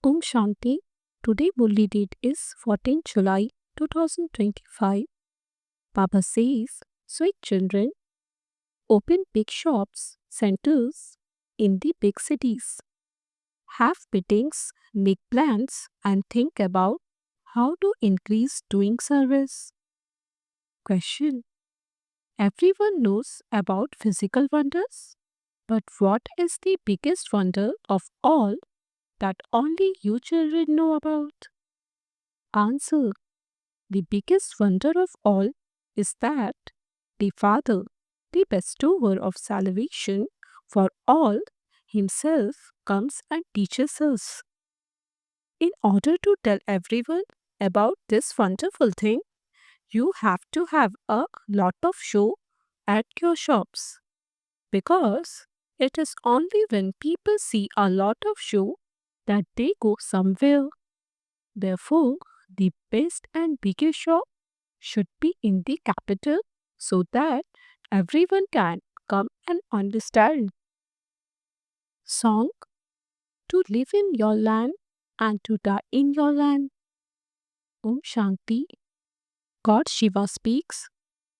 Om Shanti. Today Bully date is 14 July 2025. Baba says, sweet children, open big shops, centers in the big cities. Have meetings, make plans, and think about how to increase doing service. Question. Everyone knows about physical wonders, but what is the biggest wonder of all that only you children know about? Answer. The biggest wonder of all is that the Father, the bestower of salvation for all, Himself comes and teaches us. In order to tell everyone about this wonderful thing, you have to have a lot of show at your shops because it is only when people see a lot of show that they go somewhere. Therefore, the best and biggest shop should be in the capital so that everyone can come and understand. Song. To live in your land and to die in your land. Om Shanti. God Shiva speaks.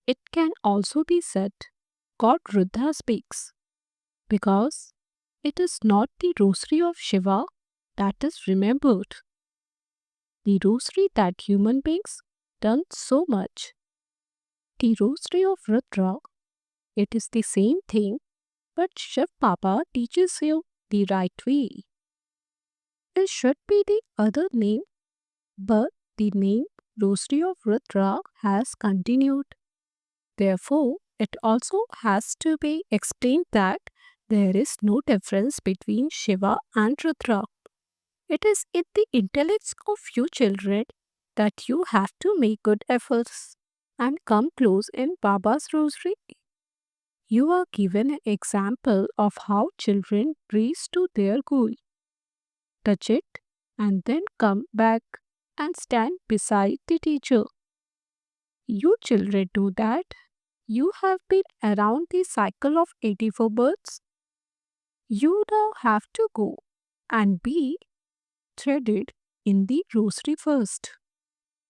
It can also be said God Ruddha speaks because it is not the rosary of Shiva that is remembered. The rosary that human beings done so much. The rosary of Rudra, it is the same thing, but Shiv Baba teaches you the right way. It should be the other name, but the name Rosary of Rudra has continued. Therefore, it also has to be explained that there is no difference between Shiva and Rudra. It is in the intellects of you children that you have to make good efforts and come close in Baba's Rosary. You are given an example of how children race to their goal. Touch it, and then come back and stand beside the teacher. You children do that. You have been around the cycle of 84 births. You now have to go and be threaded in the rosary first.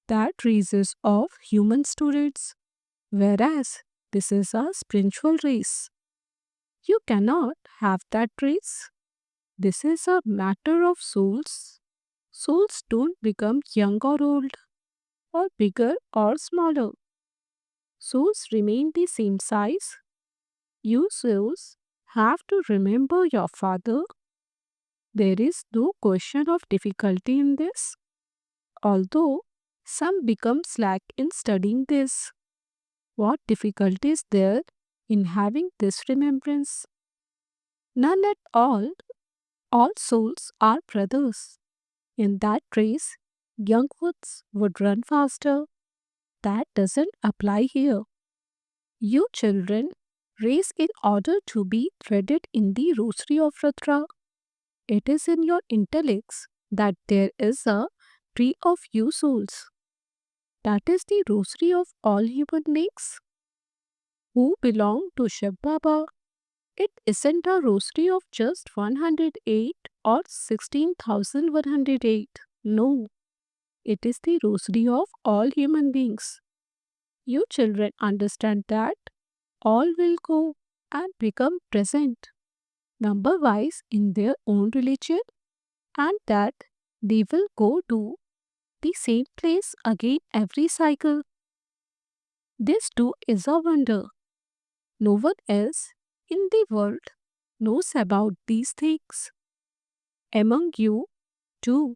That raises of human students, whereas this is a spiritual race. You cannot have that race. This is a matter of souls. Souls don't become young or old, or bigger or smaller. Souls remain the same size. You souls have to remember your father. There is no question of difficulty in this, although some become slack in studying this. What difficulty is there in having this remembrance? None at all. All souls are brothers. In that race, young ones would run faster. That doesn't apply here. You children race in order to be threaded in the rosary of Rudra. It is in your intellects that there is a tree of you souls. That is the rosary of all human beings who belong to Shiv Baba. It isn't a rosary of just 108 or 16,108. No, it is the rosary of all human beings. You children understand that all will go and become present number wise in their own religion and that they will go to the same place again every cycle. This too is a wonder. No one else in the world knows about these things. Among you, too,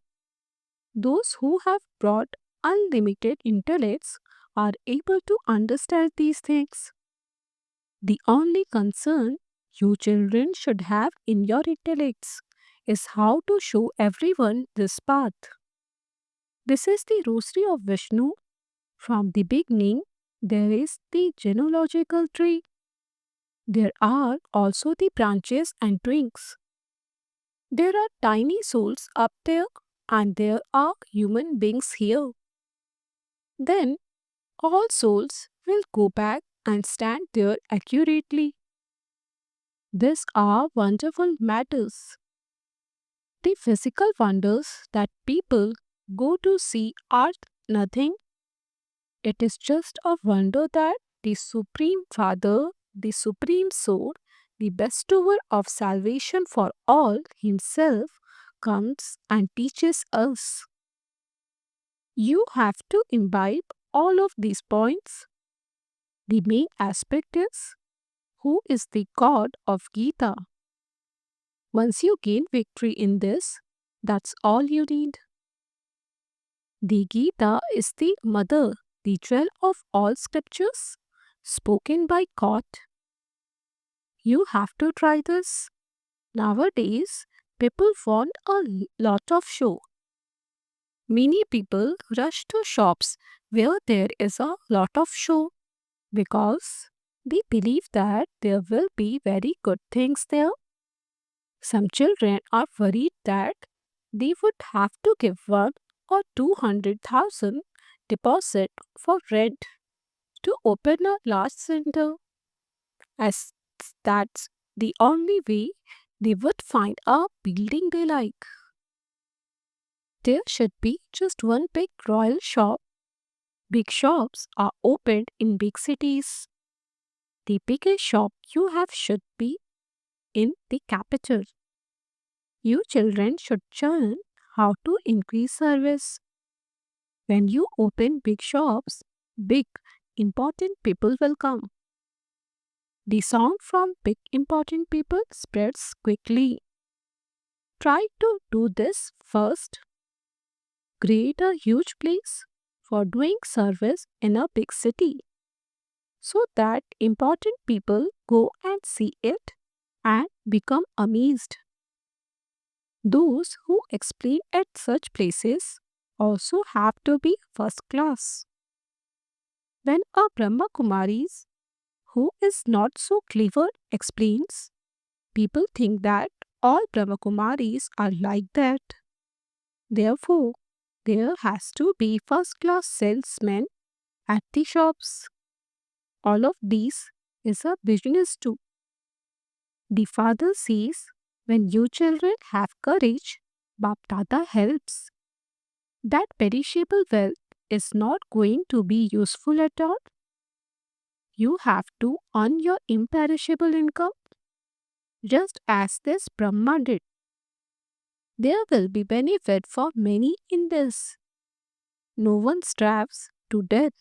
those who have brought unlimited intellects are able to understand these things. The only concern you children should have in your intellects is how to show everyone this path. This is the rosary of Vishnu. From the beginning, there is the genealogical tree. There are also the branches and twigs. There are tiny souls up there, and there are human beings here. Then all souls will go back and stand there accurately. These are wonderful matters. The physical wonders that people go to see are nothing. It is just a wonder that the Supreme Father, the Supreme Soul, the bestower of salvation for all Himself, comes and teaches us. You have to imbibe all of these points. The main aspect is who is the God of Gita. Once you gain victory in this, that's all you need. The Gita is the mother, the jewel of all scriptures, spoken by God. You have to try this. Nowadays, people want a lot of show. Many people rush to shops where there is a lot of show because they believe that there will be very good things there. Some children are worried that they would have to give 1 or 200,000 deposit for rent to open a large center, as that's the only way they would find a building they like. There should be just one big royal shop. Big shops are opened in big cities. The biggest shop you have should be in the capital. You children should learn how to increase service. When you open big shops, big important people will come. The sound from big important people spreads quickly. Try to do this first. Create a huge place for doing service in a big city so that important people go and see it and become amazed. Those who explain at such places also have to be first class. When a Brahma Kumaris who is not so clever explains, people think that all Brahma Kumaris are like that. Therefore, there has to be first class salesmen at the shops. All of these is a business too. The father says, when you children have courage, Bap Dada helps. That perishable wealth is not going to be useful at all. You have to earn your imperishable income, just as this Brahma did. There will be benefit for many in this. No one starves to death.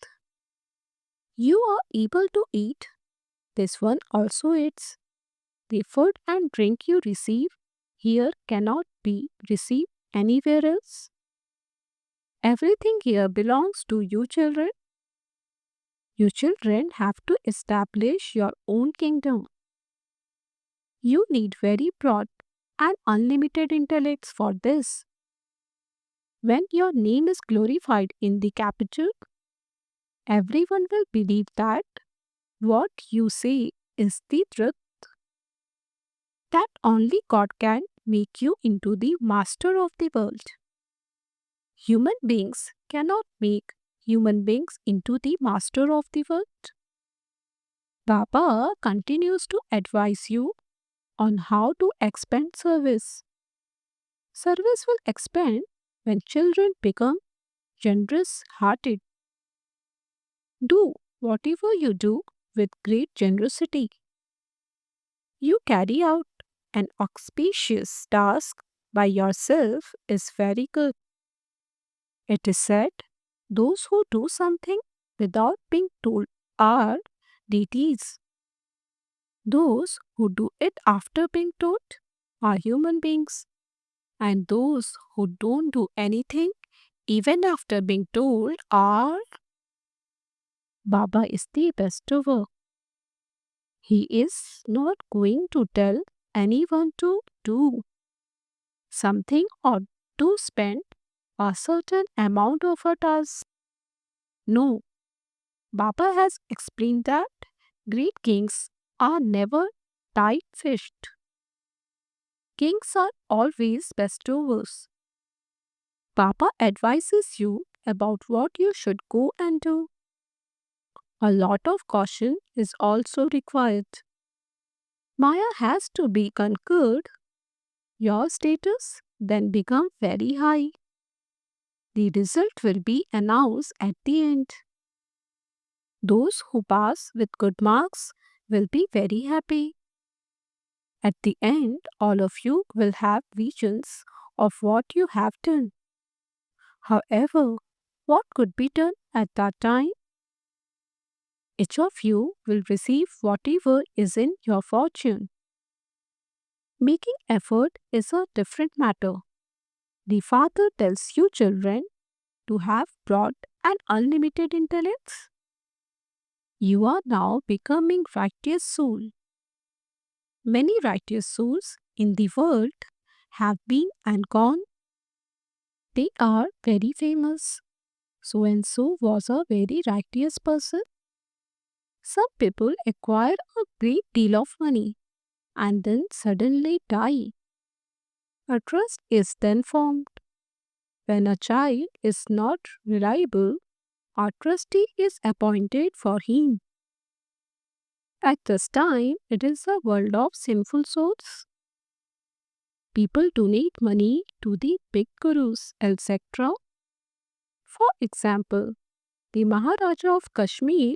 You are able to eat. This one also eats. The food and drink you receive here cannot be received anywhere else. Everything here belongs to you children. You children have to establish your own kingdom. You need very broad and unlimited intellects for this. When your name is glorified in the capital, everyone will believe that what you say is the truth. That only God can make you into the master of the world. Human beings cannot make human beings into the master of the world. Baba continues to advise you on how to expand service. Service will expand when children become generous hearted. Do whatever you do with great generosity. You carry out an auspicious task by yourself is very good. It is said, those who do something without being told are deities. Those who do it after being told are human beings. And those who don't do anything even after being told are Baba is the bestover. He is not going to tell anyone to do something or to spend a certain amount of a task. No, Baba has explained that great kings are never tight fished. Kings are always bestowers. Baba advises you about what you should go and do. A lot of caution is also required. Maya has to be conquered. Your status then become very high. The result will be announced at the end. Those who pass with good marks will be very happy. At the end, all of you will have visions of what you have done. However, what could be done at that time? Each of you will receive whatever is in your fortune. Making effort is a different matter. The father tells you children to have broad and unlimited intellect. You are now becoming righteous soul. Many righteous souls in the world have been and gone. They are very famous. So and so was a very righteous person. Some people acquire a great deal of money and then suddenly die. A trust is then formed. When a child is not reliable, a trustee is appointed for him. At this time, it is a world of sinful souls. People donate money to the big gurus, etc. For example, the Maharaja of Kashmir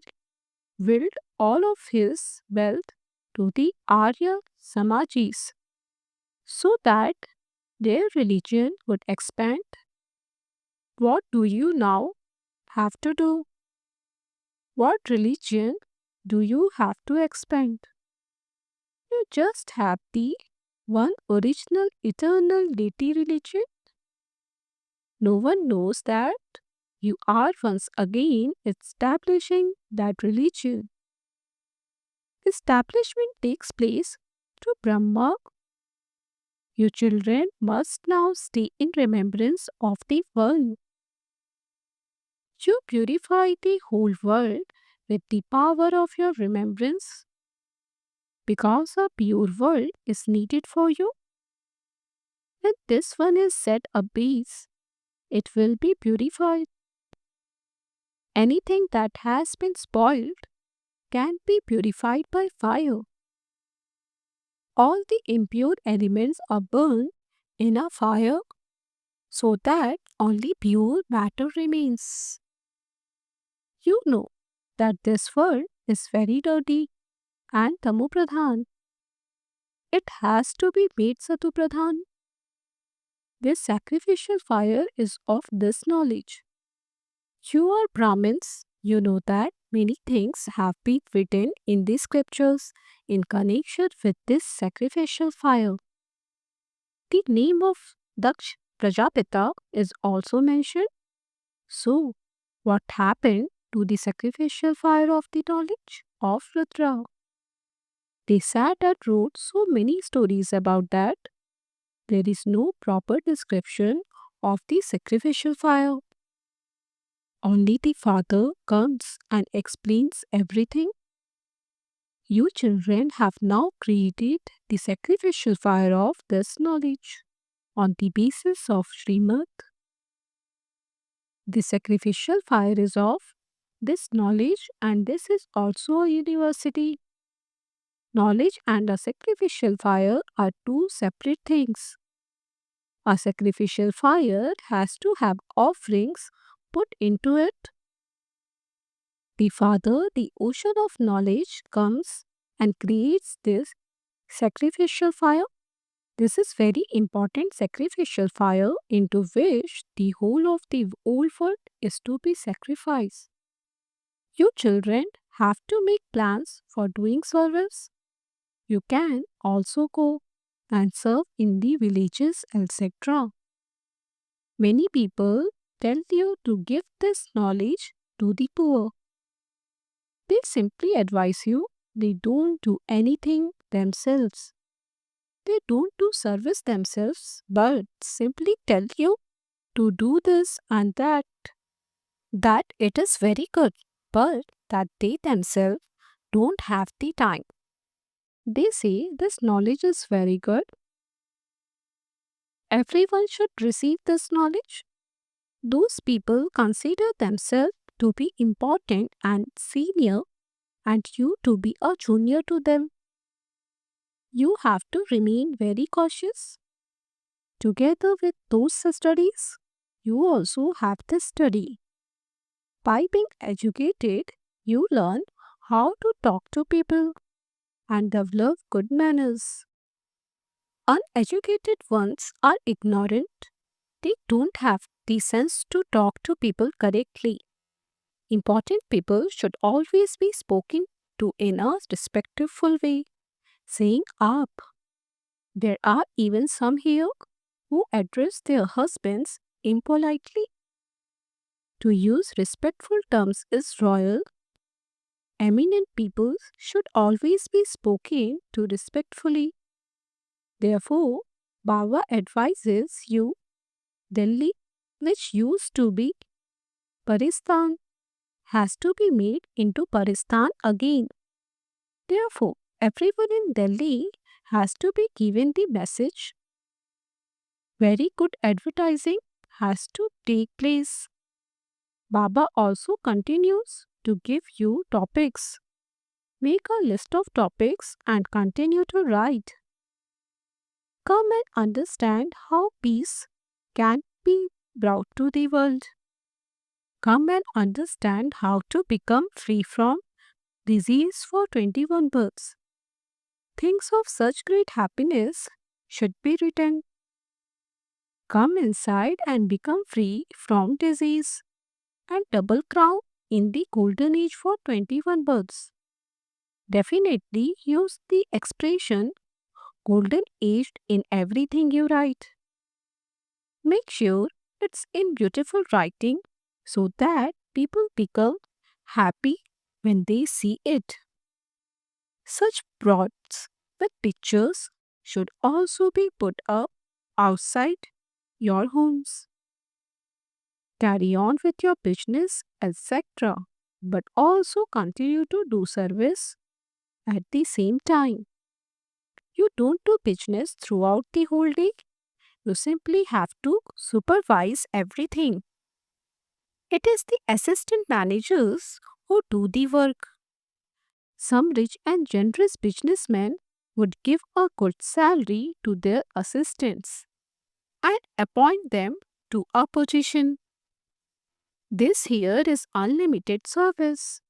willed all of his wealth to the Arya Samajis so that their religion would expand. What do you now have to do? What religion do you have to expand? You just have the one original eternal deity religion. No one knows that you are once again establishing that religion. Establishment takes place through Brahma. You children must now stay in remembrance of the world. You purify the whole world with the power of your remembrance. Because a pure world is needed for you. When this one is set ablaze, it will be purified. Anything that has been spoiled can be purified by fire. All the impure elements are burned in a fire so that only pure matter remains. You know that this world is very dirty and tamopradhan. It has to be made satupradhan. This sacrificial fire is of this knowledge. You are Brahmins, you know that many things have been written in the scriptures in connection with this sacrificial fire. The name of Daksh Prajapita is also mentioned. So, what happened to the sacrificial fire of the knowledge of Rudra? They sat and wrote so many stories about that. There is no proper description of the sacrificial fire. Only the Father comes and explains everything. You children have now created the sacrificial fire of this knowledge on the basis of Srimad. The sacrificial fire is of this knowledge, and this is also a university. Knowledge and a sacrificial fire are two separate things. A sacrificial fire has to have offerings put into it. The Father, the ocean of knowledge, comes and creates this sacrificial fire. This is very important sacrificial fire into which the whole of the old world is to be sacrificed. You children have to make plans for doing service. You can also go and serve in the villages, etc. Many people tell you to give this knowledge to the poor. They simply advise you, they don't do anything themselves. They don't do service themselves, but simply tell you to do this and that. That it is very good, but that they themselves don't have the time. They say this knowledge is very good. Everyone should receive this knowledge. Those people consider themselves to be important and senior, and you to be a junior to them. You have to remain very cautious. Together with those studies, you also have to study. By being educated, you learn how to talk to people and develop good manners. Uneducated ones are ignorant. They don't have the sense to talk to people correctly. Important people should always be spoken to in a respectful way, saying up. There are even some here who address their husbands impolitely. To use respectful terms is royal. Eminent people should always be spoken to respectfully. Therefore, Baba advises you Delhi, which used to be Paristan, has to be made into Paristan again. Therefore, everyone in Delhi has to be given the message. Very good advertising has to take place. Baba also continues to give you topics. Make a list of topics and continue to write. Come and understand how peace can be brought to the world. Come and understand how to become free from disease for 21 births. Things of such great happiness should be written. Come inside and become free from disease and double crown in the golden age for 21 births. Definitely use the expression golden aged in everything you write. Make sure it's in beautiful writing so that people become happy when they see it. Such broads with pictures should also be put up outside your homes. Carry on with your business, etc., but also continue to do service at the same time. You don't do business throughout the whole day. You simply have to supervise everything. It is the assistant managers who do the work. Some rich and generous businessmen would give a good salary to their assistants and appoint them to a position. This here is unlimited service.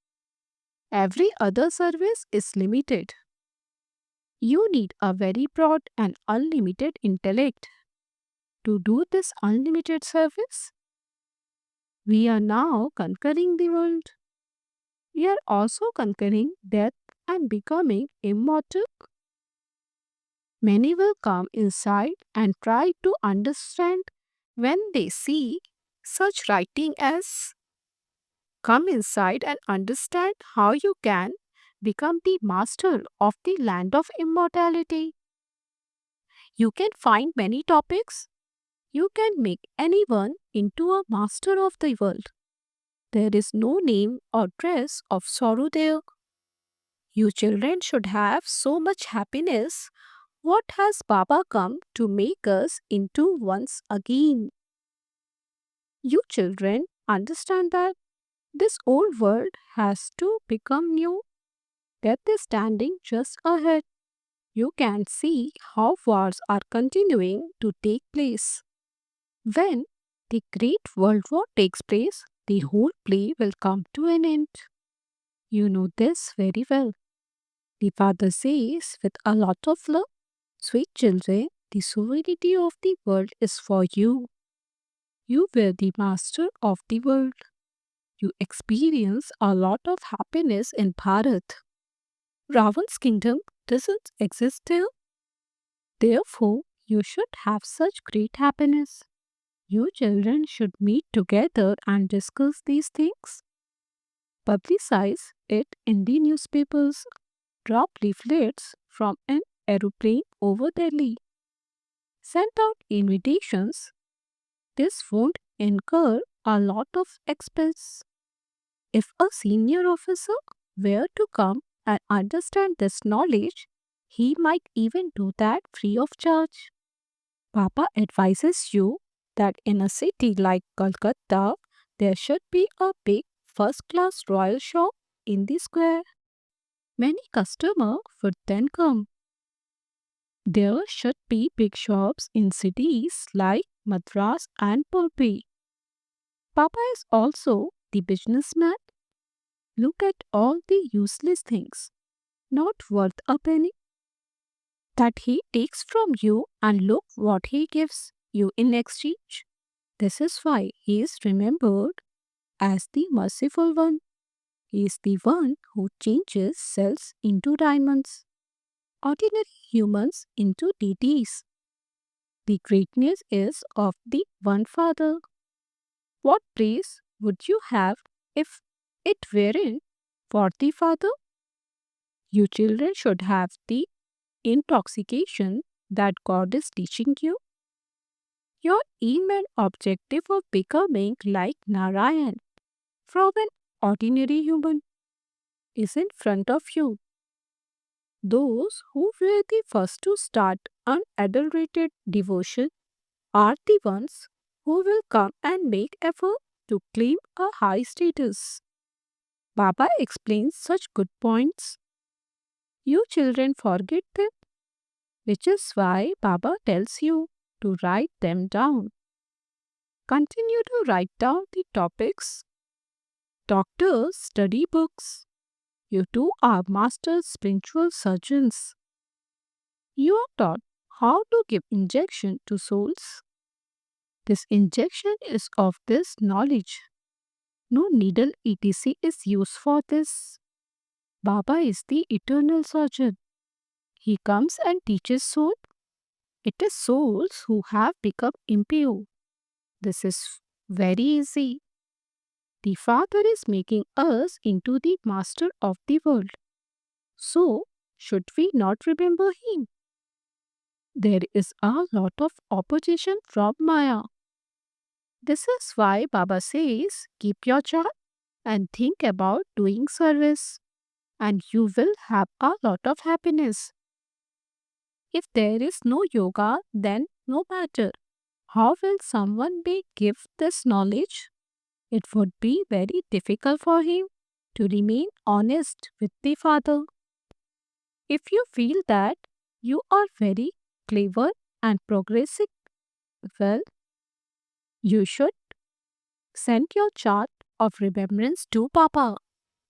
Every other service is limited. You need a very broad and unlimited intellect to do this unlimited service. We are now conquering the world. We are also conquering death and becoming immortal. Many will come inside and try to understand when they see such writing as come inside and understand how you can become the master of the land of immortality. You can find many topics. You can make anyone into a master of the world. There is no name or trace of sorrow there. You children should have so much happiness. What has Baba come to make us into once again? You children understand that this old world has to become new. Death is standing just ahead. You can see how wars are continuing to take place. When the Great World War takes place, the whole play will come to an end. You know this very well. The father says with a lot of love, sweet children, the sovereignty of the world is for you. You were the master of the world. You experience a lot of happiness in Bharat. Ravan's kingdom doesn't exist there. Therefore, you should have such great happiness. You children should meet together and discuss these things. Publicize it in the newspapers. Drop leaflets from an aeroplane over Delhi. Send out invitations. This won't incur a lot of expense. If a senior officer were to come and understand this knowledge, he might even do that free of charge. Papa advises you that in a city like Kolkata, there should be a big first class royal shop in the square. Many customers would then come. There should be big shops in cities like Madras and Bombay. Papa is also the businessman. Look at all the useless things, not worth a penny, that he takes from you, and look what he gives you in exchange. This is why he is remembered as the merciful one. He is the one who changes cells into diamonds, ordinary humans into deities. The greatness is of the one Father. What praise would you have if it weren't for the Father? You children should have the intoxication that God is teaching you. Your aim and objective of becoming like Narayan from an ordinary human is in front of you. Those who were the first to start unadulterated devotion are the ones who will come and make effort to claim a high status. Baba explains such good points. You children forget them, which is why Baba tells you to write them down. Continue to write down the topics. Doctors study books. You two are master spiritual surgeons. You are taught how to give injection to souls. This injection is of this knowledge. No needle etc. is used for this. Baba is the eternal surgeon. He comes and teaches soul. It is souls who have become impure. This is very easy. The Father is making us into the master of the world. So, should we not remember him? There is a lot of opposition from Maya. This is why Baba says, keep your job and think about doing service, and you will have a lot of happiness. If there is no yoga, then no matter. How will someone be give this knowledge? It would be very difficult for him to remain honest with the Father. If you feel that you are very clever and progressive, well, you should send your chart of remembrance to Papa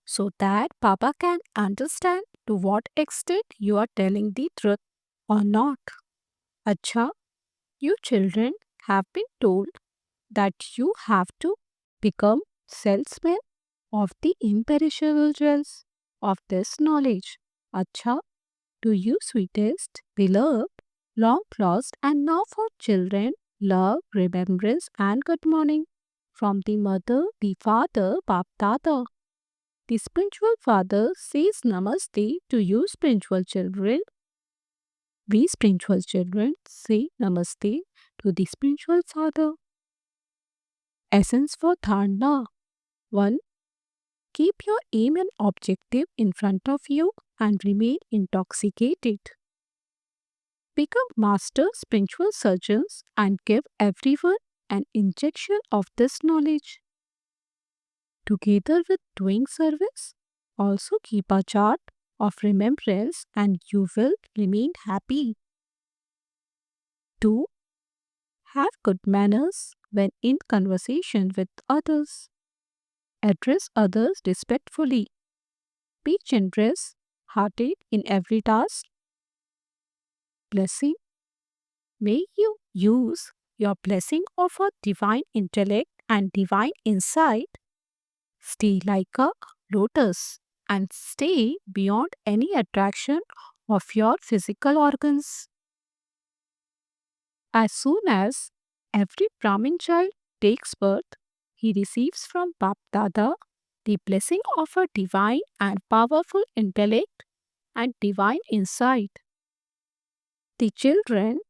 so that Papa can understand to what extent you are telling the truth or not. Acha, you children have been told that you have to become salesmen of the imperishable jewels of this knowledge. Acha, to you sweetest, beloved, long lost, and now for children, love, remembrance, and good morning. From the mother, the father, Bap Dada. The spiritual father says namaste to you spiritual children. We spiritual children say namaste to the spiritual father. Essence for Dharna 1. Keep your aim and objective in front of you and remain intoxicated. Become master spiritual surgeons and give everyone an injection of this knowledge. Together with doing service, also keep a chart of remembrance and you will remain happy. 2. Have good manners when in conversation with others. Address others respectfully. Be generous, hearted in every task. Blessing. May you use your blessing of a divine intellect and divine insight. Stay like a lotus and stay beyond any attraction of your physical organs. As soon as every Brahmin child takes birth, he receives from Bap Dada the blessing of a divine and powerful intellect and divine insight. The children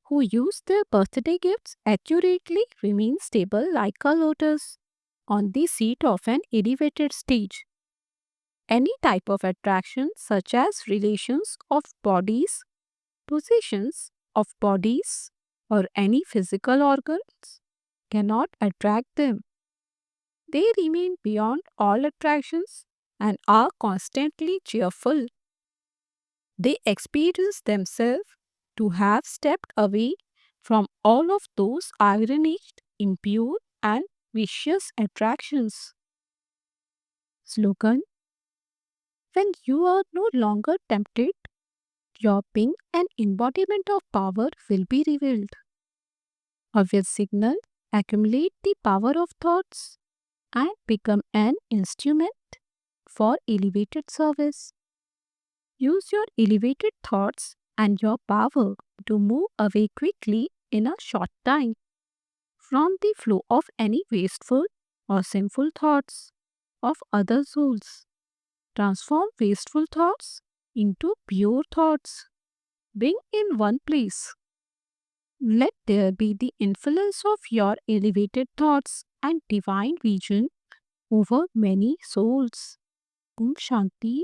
who use their birthday gifts accurately remain stable like a lotus on the seat of an elevated stage. Any type of attraction, such as relations of bodies, possessions of bodies, or any physical organs, cannot attract them. They remain beyond all attractions and are constantly cheerful. They experience themselves to have stepped away from all of those ironic, impure, and vicious attractions. Slogan: when you are no longer tempted, your being an embodiment of power will be revealed. Obvious signal: accumulate the power of thoughts and become an instrument for elevated service. Use your elevated thoughts and your power to move away quickly in a short time from the flow of any wasteful or sinful thoughts of other souls. Transform wasteful thoughts into pure thoughts. Being in one place. Let there be the influence of your elevated thoughts and divine vision over many souls. Om Shanti.